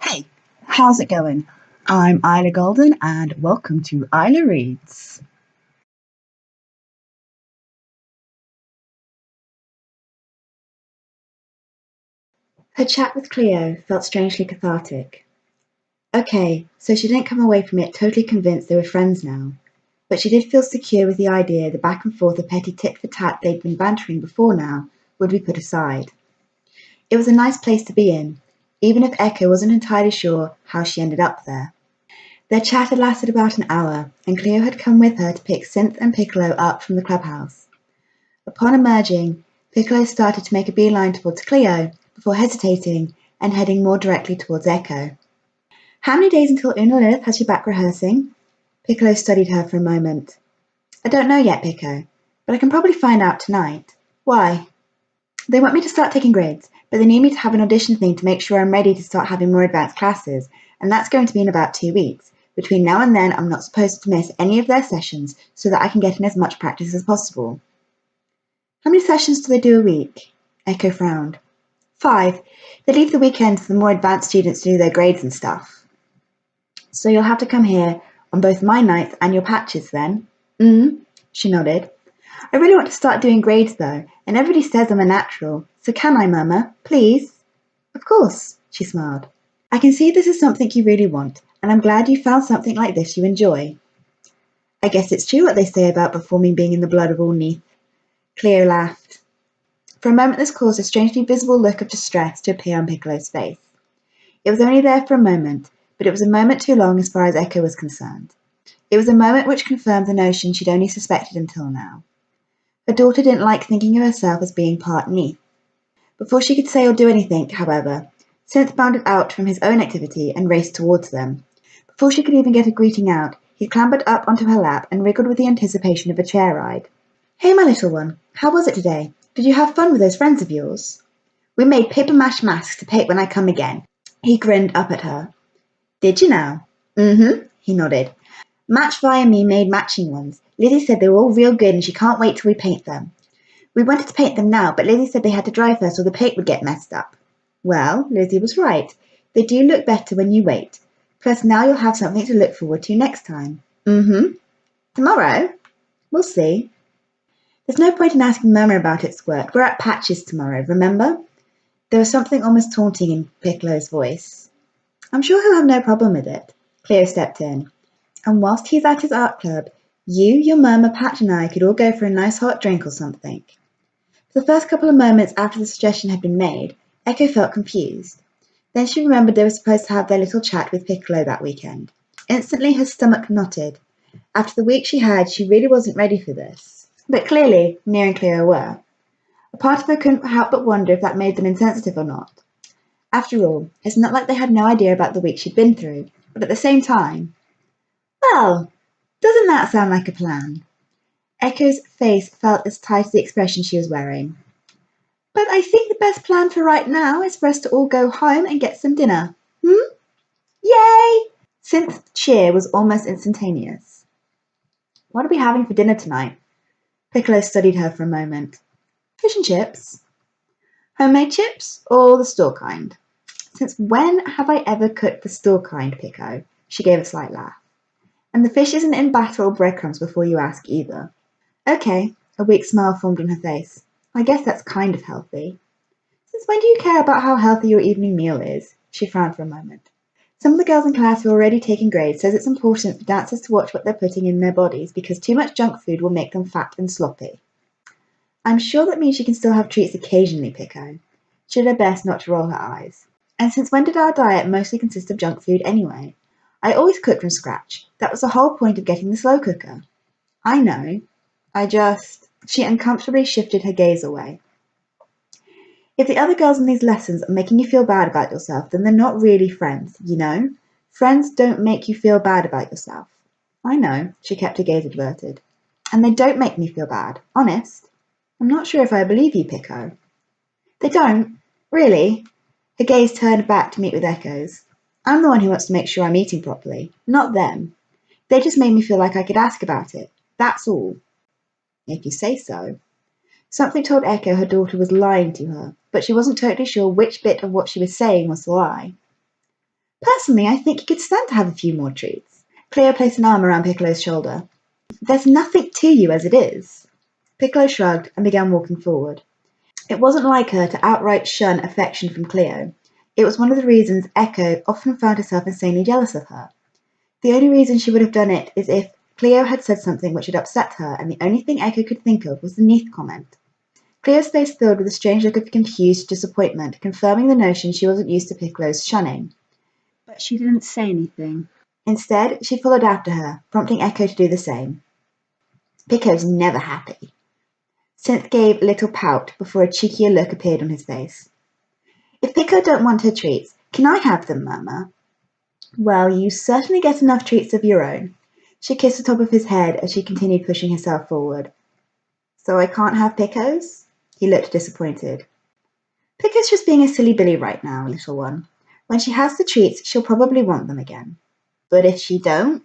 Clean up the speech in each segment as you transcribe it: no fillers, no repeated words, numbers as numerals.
Hey, how's it going? I'm IlaGolden and welcome to Ila Reads. Her chat with Cleo felt strangely cathartic. Okay, so she didn't come away from it totally convinced they were friends now, but she did feel secure with the idea the back and forth of petty tit-for-tat they'd been bantering before now would be put aside. It was a nice place to be in, even if Echoe wasn't entirely sure how she ended up there. Their chat had lasted about an hour, and Cleo had come with her to pick Synth and Piccolo up from the clubhouse. Upon emerging, Piccolo started to make a beeline towards Cleo, before hesitating and heading more directly towards Echoe. How many days until Una Lilith has you back rehearsing? Piccolo studied her for a moment. I don't know yet, Pico, but I can probably find out tonight. Why? They want me to start taking grades, but they need me to have an audition thing to make sure I'm ready to start having more advanced classes, and that's going to be in about 2 weeks. Between now and then, I'm not supposed to miss any of their sessions so that I can get in as much practice as possible. How many sessions do they do a week? Echoe frowned. 5. They leave the weekends for the more advanced students to do their grades and stuff. So you'll have to come here on both my nights and your patches then? She nodded. I really want to start doing grades though, and everybody says I'm a natural, so can I, Mama? Please? Of course, she smiled. I can see this is something you really want, and I'm glad you found something like this you enjoy. I guess it's true what they say about performing being in the blood of all Neath. Cleo laughed. For a moment this caused a strangely visible look of distress to appear on Piccolo's face. It was only there for a moment, but it was a moment too long as far as Echoe was concerned. It was a moment which confirmed the notion she'd only suspected until now. Her daughter didn't like thinking of herself as being part Neath. Before she could say or do anything, however, Synth bounded out from his own activity and raced towards them. Before she could even get a greeting out, he clambered up onto her lap and wriggled with the anticipation of a chair ride. Hey, my little one, how was it today? Did you have fun with those friends of yours? We made paper-mache masks to paint when I come again. He grinned up at her. Did you now? He nodded. Match via me made matching ones. Lizzie said they were all real good and she can't wait till we paint them. We wanted to paint them now, but Lizzie said they had to dry first or the paint would get messed up. Well, Lizzie was right. They do look better when you wait. Plus now you'll have something to look forward to next time. Tomorrow? We'll see. There's no point in asking Mama about its work. We're at Patches tomorrow, remember? There was something almost taunting in Piccolo's voice. I'm sure he'll have no problem with it. Cleo stepped in. And whilst he's at his art club, you, your Mama, Pat and I could all go for a nice hot drink or something. For the first couple of moments after the suggestion had been made, Echoe felt confused. Then she remembered they were supposed to have their little chat with Piccolo that weekend. Instantly her stomach knotted. After the week she had, she really wasn't ready for this. But clearly, Mia and Cleo were. A part of her couldn't help but wonder if that made them insensitive or not. After all, it's not like they had no idea about the week she'd been through, but at the same time... Well, doesn't that sound like a plan? Echoe's face felt as tight as the expression she was wearing. But I think the best plan for right now is for us to all go home and get some dinner. Yay! Synth's cheer was almost instantaneous. What are we having for dinner tonight? Piccolo studied her for a moment. Fish and chips. Homemade chips or the store kind? Since when have I ever cooked the store kind, Pico? She gave a slight laugh. And the fish isn't in batter or breadcrumbs before you ask either. Okay, a weak smile formed on her face. I guess that's kind of healthy. Since when do you care about how healthy your evening meal is? She frowned for a moment. Some of the girls in class who are already taking grades says it's important for dancers to watch what they're putting in their bodies because too much junk food will make them fat and sloppy. I'm sure that means she can still have treats occasionally, Pico. She did her best not to roll her eyes. And since when did our diet mostly consist of junk food anyway? I always cook from scratch. That was the whole point of getting the slow cooker. I know. She uncomfortably shifted her gaze away. If the other girls in these lessons are making you feel bad about yourself, then they're not really friends, you know? Friends don't make you feel bad about yourself. I know, she kept her gaze averted. And they don't make me feel bad, honest. I'm not sure if I believe you, Pico. They don't? Really? Her gaze turned back to meet with Echoe's. I'm the one who wants to make sure I'm eating properly, not them. They just made me feel like I could ask about it. That's all. If you say so. Something told Echoe her daughter was lying to her, but she wasn't totally sure which bit of what she was saying was the lie. Personally, I think you could stand to have a few more treats. Cleo placed an arm around Piccolo's shoulder. There's nothing to you as it is. Piccolo shrugged and began walking forward. It wasn't like her to outright shun affection from Cleo. It was one of the reasons Echoe often found herself insanely jealous of her. The only reason she would have done it is if Cleo had said something which had upset her, and the only thing Echoe could think of was the neath comment. Cleo's face filled with a strange look of confused disappointment, confirming the notion she wasn't used to Piccolo's shunning. But she didn't say anything. Instead, she followed after her, prompting Echoe to do the same. Pico's never happy. Synth gave a little pout before a cheekier look appeared on his face. If Pico don't want her treats, can I have them, Mama? Well, you certainly get enough treats of your own. She kissed the top of his head as she continued pushing herself forward. So I can't have Pico's? He looked disappointed. Pico's just being a silly Billy right now, little one. When she has the treats, she'll probably want them again. But if she don't,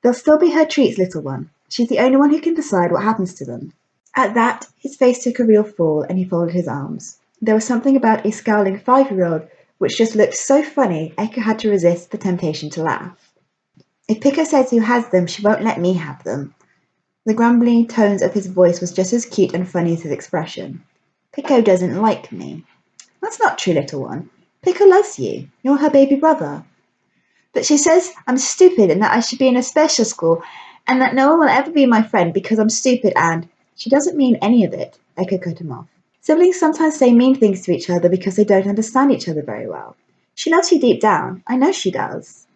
they'll still be her treats, little one. She's the only one who can decide what happens to them. At that, his face took a real fall and he folded his arms. There was something about a scowling 5-year-old which just looked so funny Echo had to resist the temptation to laugh. If Pico says who has them, she won't let me have them. The grumbling tones of his voice was just as cute and funny as his expression. Pico doesn't like me. That's not true, little one. Pico loves you. You're her baby brother. But she says I'm stupid and that I should be in a special school and that no one will ever be my friend because I'm stupid and... She doesn't mean any of it, Echo cut him off. Siblings sometimes say mean things to each other because they don't understand each other very well. She loves you deep down. I know she does.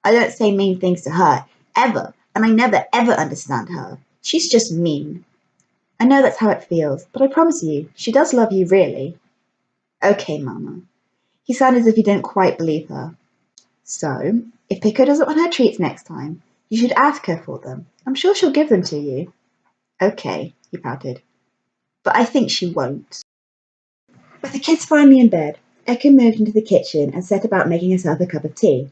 I don't say mean things to her, ever, and I never ever understand her. She's just mean. I know that's how it feels, but I promise you, she does love you really. Okay, Mama. He sounded as if he didn't quite believe her. So, if Pico doesn't want her treats next time, you should ask her for them. I'm sure she'll give them to you. Okay, he pouted. But I think she won't. With the kids finally in bed, Echo moved into the kitchen and set about making herself a cup of tea.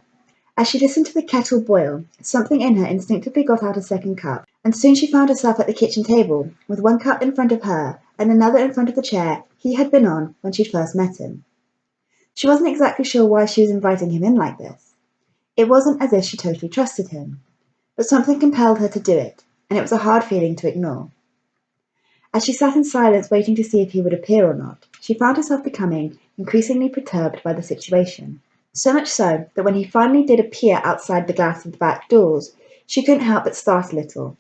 As she listened to the kettle boil, something in her instinctively got out a second cup, and soon she found herself at the kitchen table, with one cup in front of her and another in front of the chair he had been on when she'd first met him. She wasn't exactly sure why she was inviting him in like this. It wasn't as if she totally trusted him, but something compelled her to do it, and it was a hard feeling to ignore. As she sat in silence waiting to see if he would appear or not, she found herself becoming increasingly perturbed by the situation. So much so that when he finally did appear outside the glass of the back doors, she couldn't help but start a little.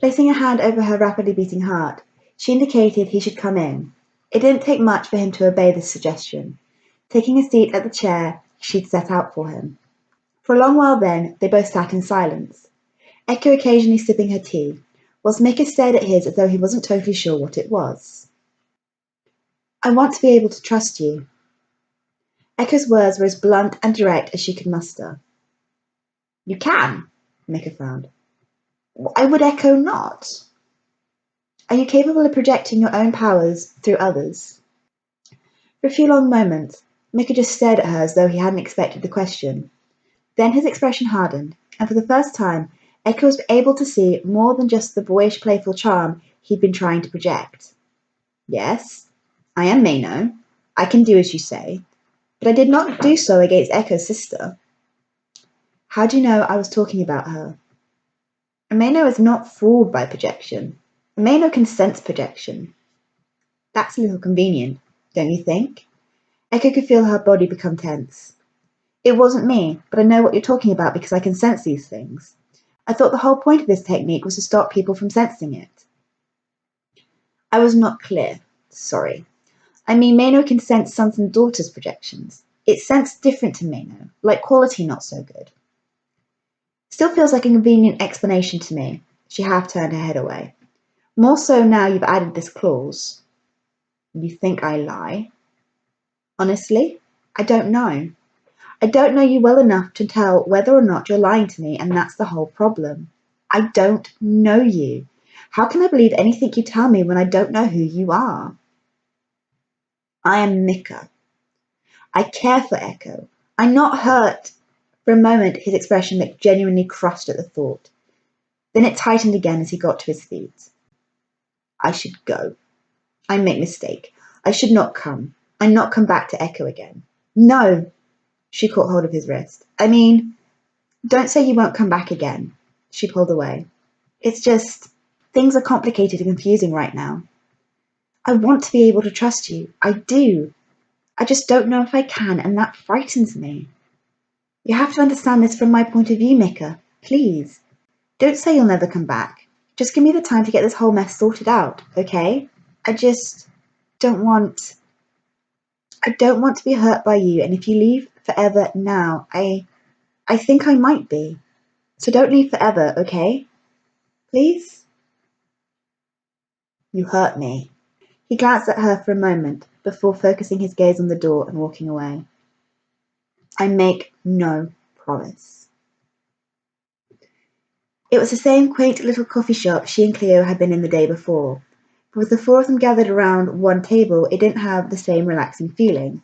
Placing a hand over her rapidly beating heart, she indicated he should come in. It didn't take much for him to obey this suggestion, taking a seat at the chair she'd set out for him. For a long while then, they both sat in silence, Echo occasionally sipping her tea, whilst Micah stared at his as though he wasn't totally sure what it was. I want to be able to trust you. Echo's words were as blunt and direct as she could muster. You can, Micah frowned. Why would Echo not? Are you capable of projecting your own powers through others? For a few long moments, Micah just stared at her as though he hadn't expected the question. Then his expression hardened, and for the first time, Echo was able to see more than just the boyish playful charm he'd been trying to project. Yes, I am Maino. I can do as you say, but I did not do so against Echo's sister. How do you know I was talking about her? Maino is not fooled by projection. Maino can sense projection. That's a little convenient, don't you think? Echo could feel her body become tense. It wasn't me, but I know what you're talking about because I can sense these things. I thought the whole point of this technique was to stop people from sensing it. I was not clear. Sorry. I mean, Maino can sense sons and daughters' projections. It's sensed different to Maino, like quality not so good. Still feels like a convenient explanation to me. She half turned her head away. More so now you've added this clause. You think I lie? Honestly, I don't know. I don't know you well enough to tell whether or not you're lying to me, and that's the whole problem. I don't know you. How can I believe anything you tell me when I don't know who you are? I am Micah. I care for Echo. I'm not hurt. For a moment, his expression looked genuinely crushed at the thought. Then it tightened again as he got to his feet. I should go. I make mistake. I should not come. I not come back to Echo again. No! She caught hold of his wrist. I mean, don't say you won't come back again. She pulled away. It's just, things are complicated and confusing right now. I want to be able to trust you. I do. I just don't know if I can, and that frightens me. You have to understand this from my point of view, Mika. Please. Don't say you'll never come back. Just give me the time to get this whole mess sorted out, okay? I just don't want to be hurt by you, and if you leave forever now, I think I might be. So don't leave forever, okay? Please? You hurt me. He glanced at her for a moment before focusing his gaze on the door and walking away. I make no promise. It was the same quaint little coffee shop she and Cleo had been in the day before, but with the four of them gathered around one table, it didn't have the same relaxing feeling.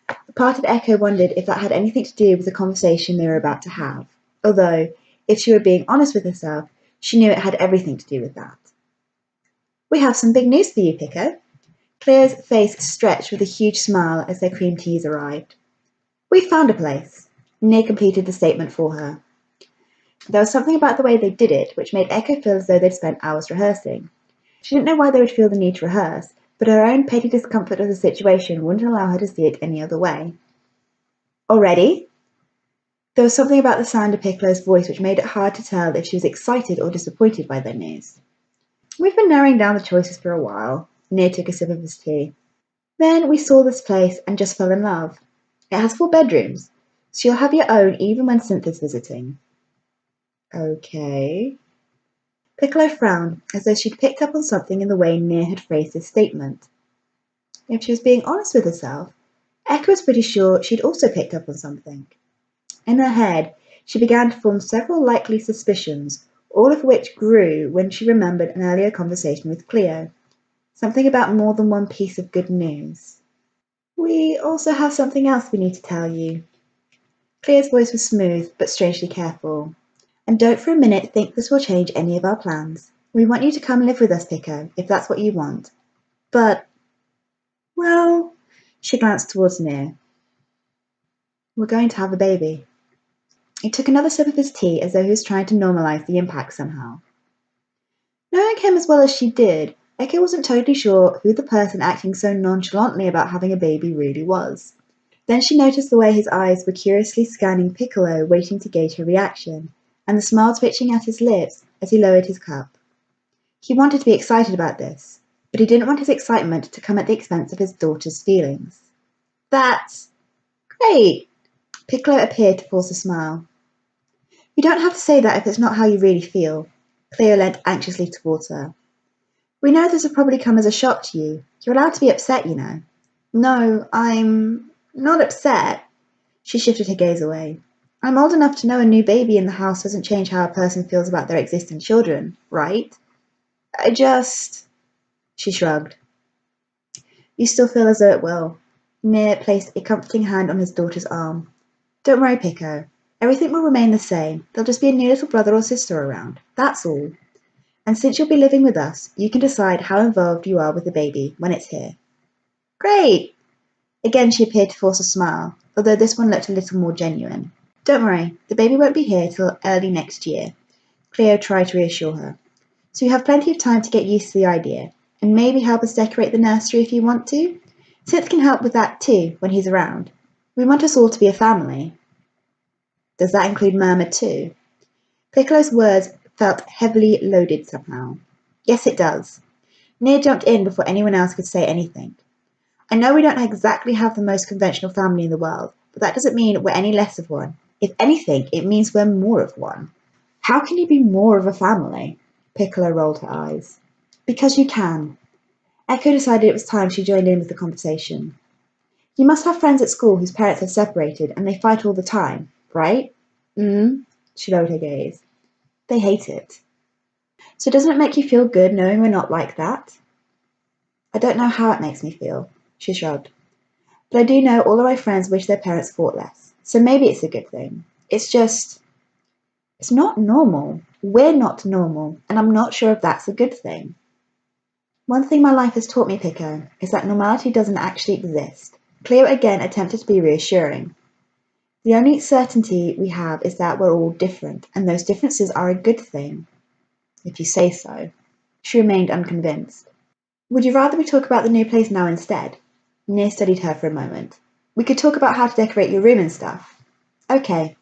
A part of Echoe wondered if that had anything to do with the conversation they were about to have, although, if she were being honest with herself, she knew it had everything to do with that. We have some big news for you, Pico. Cleo's face stretched with a huge smile as their cream teas arrived. We found a place. Nia completed the statement for her. There was something about the way they did it which made Echoe feel as though they'd spent hours rehearsing. She didn't know why they would feel the need to rehearse, but her own petty discomfort of the situation wouldn't allow her to see it any other way. Already? There was something about the sound of Piccolo's voice which made it hard to tell if she was excited or disappointed by their news. We've been narrowing down the choices for a while. Nia took a sip of his tea. Then we saw this place and just fell in love. It has 4 bedrooms, so you'll have your own even when Cynthia's visiting. Okay. Piccolo frowned, as though she'd picked up on something in the way Nia had phrased his statement. If she was being honest with herself, Echoe was pretty sure she'd also picked up on something. In her head, she began to form several likely suspicions, all of which grew when she remembered an earlier conversation with Cleo. Something about more than one piece of good news. We also have something else we need to tell you. Cleo's voice was smooth, but strangely careful. And don't for a minute think this will change any of our plans. We want you to come live with us, Pico, if that's what you want. But, well, she glanced towards Nia. We're going to have a baby. He took another sip of his tea as though he was trying to normalize the impact somehow. Knowing him as well as she did, Echoe wasn't totally sure who the person acting so nonchalantly about having a baby really was. Then she noticed the way his eyes were curiously scanning Piccolo, waiting to gauge her reaction, and the smile twitching at his lips as he lowered his cup. He wanted to be excited about this, but he didn't want his excitement to come at the expense of his daughter's feelings. That's great! Piccolo appeared to force a smile. You don't have to say that if it's not how you really feel. Cleo leant anxiously towards her. We know this will probably come as a shock to you. You're allowed to be upset, you know. No, I'm not upset. She shifted her gaze away. I'm old enough to know a new baby in the house doesn't change how a person feels about their existing children, right? She shrugged. You still feel as though it will. Nia placed a comforting hand on his daughter's arm. Don't worry, Pico. Everything will remain the same. There'll just be a new little brother or sister around. That's all. And since you'll be living with us, you can decide how involved you are with the baby when it's here. Great! Again she appeared to force a smile, although this one looked a little more genuine. Don't worry, the baby won't be here till early next year. Cleo tried to reassure her. So you have plenty of time to get used to the idea, and maybe help us decorate the nursery if you want to. Synth can help with that too, when he's around. We want us all to be a family. Does that include Murmur too? Piccolo's words felt heavily loaded somehow. Yes, it does. Nia jumped in before anyone else could say anything. I know we don't exactly have the most conventional family in the world, but that doesn't mean we're any less of one. If anything, it means we're more of one. How can you be more of a family? Piccolo rolled her eyes. Because you can. Echoe decided it was time she joined in with the conversation. You must have friends at school whose parents have separated and they fight all the time, right? She lowered her gaze. They hate it. So doesn't it make you feel good knowing we're not like that? I don't know how it makes me feel, she shrugged. But I do know all of my friends wish their parents fought less, so maybe it's a good thing. It's not normal. We're not normal, and I'm not sure if that's a good thing. One thing my life has taught me, Pico, is that normality doesn't actually exist. Cleo again attempted to be reassuring. The only certainty we have is that we're all different, and those differences are a good thing, if you say so. She remained unconvinced. Would you rather we talk about the new place now instead? Nia studied her for a moment. We could talk about how to decorate your room and stuff. Okay.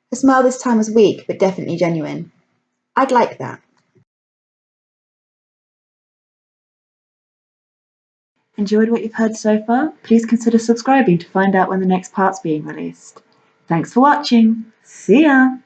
Her smile this time was weak, but definitely genuine. I'd like that. Enjoyed what you've heard so far? Please consider subscribing to find out when the next part's being released. Thanks for watching. See ya!